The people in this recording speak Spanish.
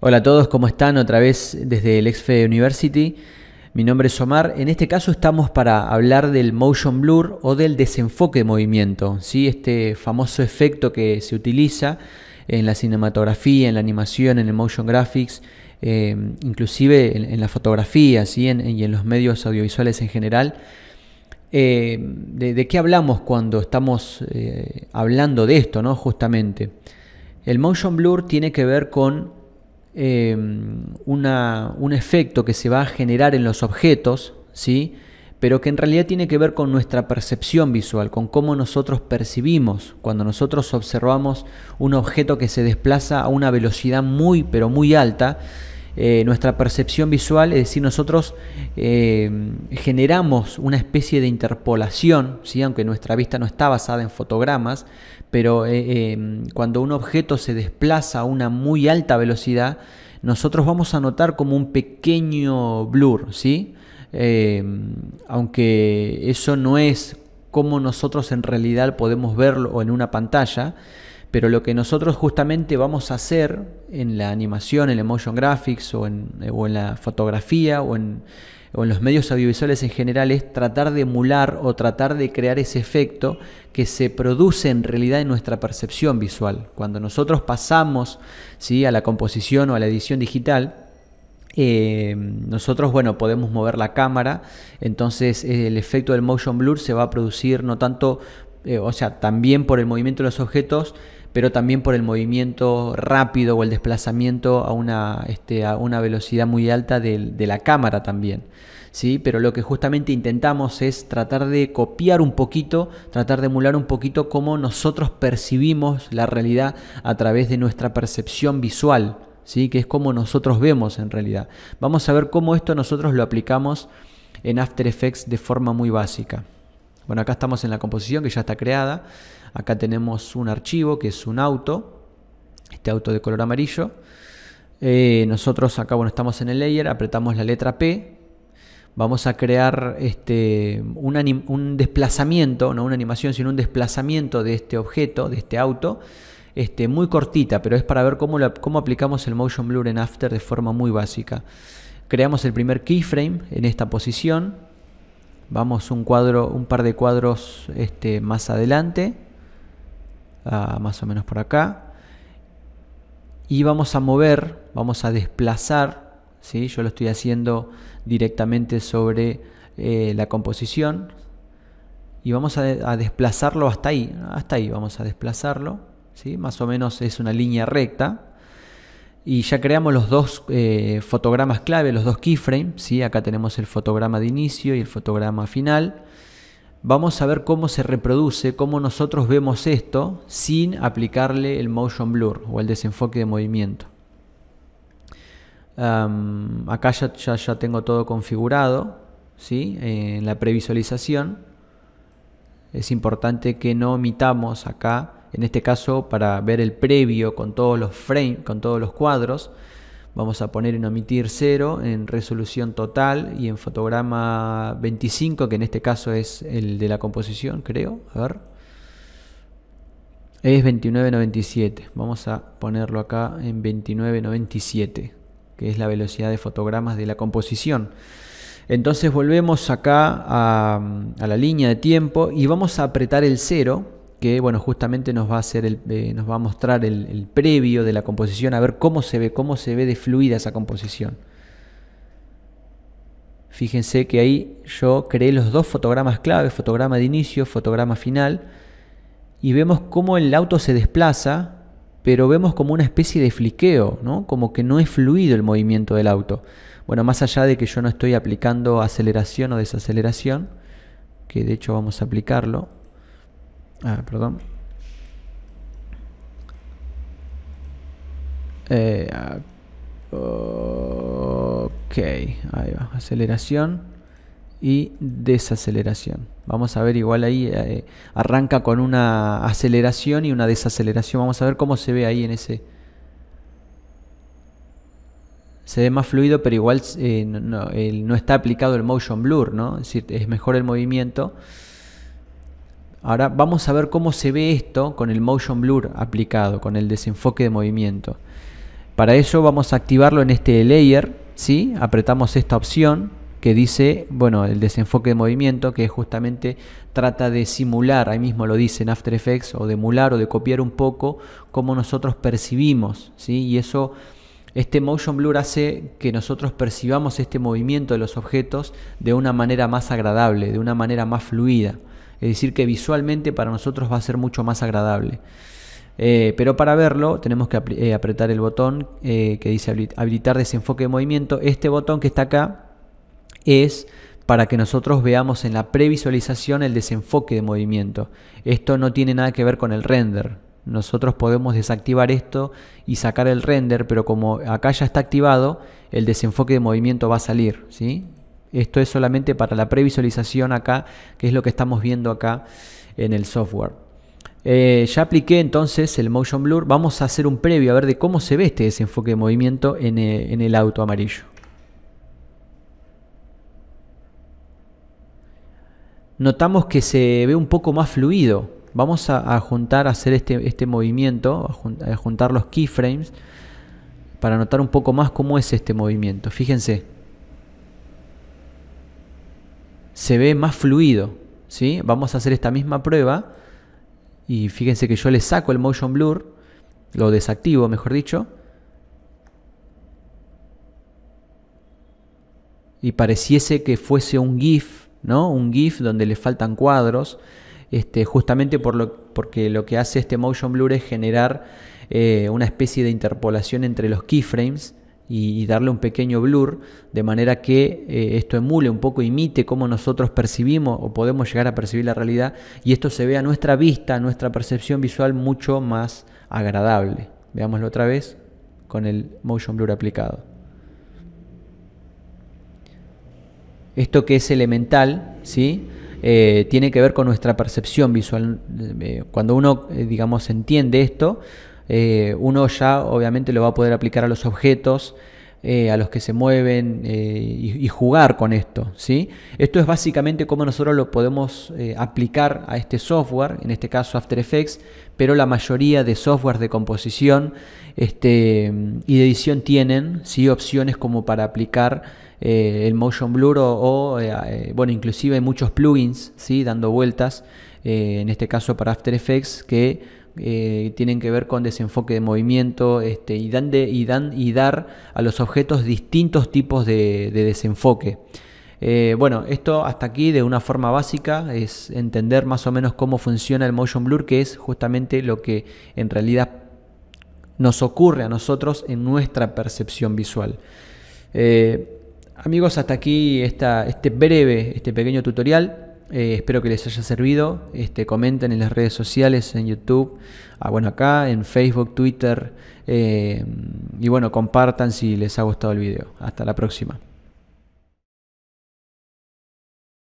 Hola a todos, ¿cómo están? Otra vez desde el XFE University. Mi nombre es Omar. En este caso estamos para hablar del motion blur o del desenfoque de movimiento, ¿sí? Este famoso efecto que se utiliza en la cinematografía, en la animación, en el motion graphics, inclusive en la fotografía, ¿sí? Y en los medios audiovisuales en general. ¿De qué hablamos cuando estamos hablando de esto, ¿no? Justamente. El motion blur tiene que ver con un efecto que se va a generar en los objetos, ¿sí? Pero que en realidad tiene que ver con nuestra percepción visual, con cómo nosotros percibimos cuando nosotros observamos un objeto que se desplaza a una velocidad muy pero muy alta. Nuestra percepción visual, es decir, nosotros generamos una especie de interpolación, ¿sí? Aunque nuestra vista no está basada en fotogramas, pero cuando un objeto se desplaza a una muy alta velocidad, nosotros vamos a notar como un pequeño blur, ¿sí? Aunque eso no es como nosotros en realidad podemos verlo en una pantalla, pero lo que nosotros justamente vamos a hacer en la animación, en el motion graphics o en la fotografía o en los medios audiovisuales en general es tratar de emular o tratar de crear ese efecto que se produce en realidad en nuestra percepción visual. Cuando nosotros pasamos, ¿sí?, a la composición o a la edición digital, nosotros, bueno, podemos mover la cámara, entonces el efecto del motion blur se va a producir no tanto, o sea, también por el movimiento de los objetos, pero también por el movimiento rápido o el desplazamiento a una velocidad muy alta de la cámara también, ¿sí? Pero lo que justamente intentamos es tratar de copiar un poquito, tratar de emular un poquito cómo nosotros percibimos la realidad a través de nuestra percepción visual, ¿sí? Que es como nosotros vemos en realidad. Vamos a ver cómo esto nosotros lo aplicamos en After Effects de forma muy básica. Bueno, acá estamos en la composición que ya está creada. Acá tenemos un archivo que es un auto, este auto de color amarillo. Nosotros acá, bueno, estamos en el layer, apretamos la letra P. Vamos a crear un desplazamiento, no una animación, sino un desplazamiento de este objeto, de este auto, muy cortita, pero es para ver cómo aplicamos el motion blur en After de forma muy básica. Creamos el primer keyframe en esta posición. Vamos un par de cuadros más adelante, más o menos por acá, y vamos a mover, vamos a desplazar, ¿sí? Yo lo estoy haciendo directamente sobre la composición y vamos a desplazarlo hasta ahí vamos a desplazarlo, ¿sí? Más o menos es una línea recta. Y ya creamos los dos fotogramas clave, los dos keyframes, ¿sí? Acá tenemos el fotograma de inicio y el fotograma final. Vamos a ver cómo se reproduce, cómo nosotros vemos esto sin aplicarle el motion blur o el desenfoque de movimiento. Acá ya tengo todo configurado, ¿sí? En la previsualización es importante que no omitamos acá. En este caso, para ver el previo con todos los frames, con todos los cuadros, vamos a poner en omitir 0 en resolución total y en fotograma 25, que en este caso es el de la composición, creo. A ver. Es 2997. Vamos a ponerlo acá en 2997, que es la velocidad de fotogramas de la composición. Entonces volvemos acá a la línea de tiempo y vamos a apretar el 0. Que bueno, justamente nos va a hacer nos va a mostrar el previo de la composición, a ver cómo se ve de fluida esa composición. Fíjense que ahí yo creé los dos fotogramas clave, fotograma de inicio, fotograma final, y vemos cómo el auto se desplaza, pero vemos como una especie de fliqueo, ¿no? Como que no es fluido el movimiento del auto. Bueno, más allá de que yo no estoy aplicando aceleración o desaceleración, que de hecho vamos a aplicarlo. Perdón. Ok, ahí va. Aceleración y desaceleración. Vamos a ver, igual ahí arranca con una aceleración y una desaceleración. Vamos a ver cómo se ve ahí en ese. Se ve más fluido, pero igual no está aplicado el motion blur, ¿no? Es decir, es mejor el movimiento. Ahora vamos a ver cómo se ve esto con el Motion Blur aplicado, con el desenfoque de movimiento. Para ello vamos a activarlo en este layer, ¿sí? Apretamos esta opción que dice, bueno, el desenfoque de movimiento, que justamente trata de simular, ahí mismo lo dice en After Effects, o de emular o de copiar un poco cómo nosotros percibimos, ¿sí? Y eso, este Motion Blur hace que nosotros percibamos este movimiento de los objetos de una manera más agradable, de una manera más fluida. Es decir, que visualmente para nosotros va a ser mucho más agradable. Pero para verlo tenemos que apretar el botón que dice habilitar desenfoque de movimiento. Este botón que está acá es para que nosotros veamos en la previsualización el desenfoque de movimiento. Esto no tiene nada que ver con el render. Nosotros podemos desactivar esto y sacar el render, pero como acá ya está activado, el desenfoque de movimiento va a salir, ¿sí? Esto es solamente para la previsualización acá, que es lo que estamos viendo acá en el software. Ya apliqué entonces el Motion Blur. Vamos a hacer un previo a ver de cómo se ve este desenfoque de movimiento en el auto amarillo. Notamos que se ve un poco más fluido. Vamos a hacer este movimiento, a juntar los keyframes para notar un poco más cómo es este movimiento. Fíjense. Se ve más fluido, ¿sí? Vamos a hacer esta misma prueba y fíjense que yo le saco el Motion Blur, lo desactivo, mejor dicho, y pareciese que fuese un GIF, ¿no? Un GIF donde le faltan cuadros, justamente porque lo que hace este Motion Blur es generar una especie de interpolación entre los keyframes y darle un pequeño blur, de manera que esto emule un poco, imite cómo nosotros percibimos o podemos llegar a percibir la realidad, y esto se ve a nuestra vista, a nuestra percepción visual mucho más agradable. Veámoslo otra vez con el Motion Blur aplicado. Esto que es elemental, ¿sí? Tiene que ver con nuestra percepción visual. Cuando uno, digamos, entiende esto, uno ya obviamente lo va a poder aplicar a los objetos, a los que se mueven, y jugar con esto, ¿sí? Esto es básicamente cómo nosotros lo podemos aplicar a este software, en este caso After Effects, pero la mayoría de softwares de composición y de edición tienen, ¿sí?, opciones como para aplicar el Motion Blur bueno, inclusive hay muchos plugins, ¿sí?, dando vueltas, en este caso para After Effects, que tienen que ver con desenfoque de movimiento, y dar a los objetos distintos tipos de desenfoque. Bueno, esto hasta aquí de una forma básica es entender más o menos cómo funciona el Motion Blur, que es justamente lo que en realidad nos ocurre a nosotros en nuestra percepción visual. Amigos, hasta aquí este pequeño tutorial. Espero que les haya servido. Comenten en las redes sociales, en YouTube, bueno, acá en Facebook, Twitter, y bueno, compartan si les ha gustado el video. Hasta la próxima.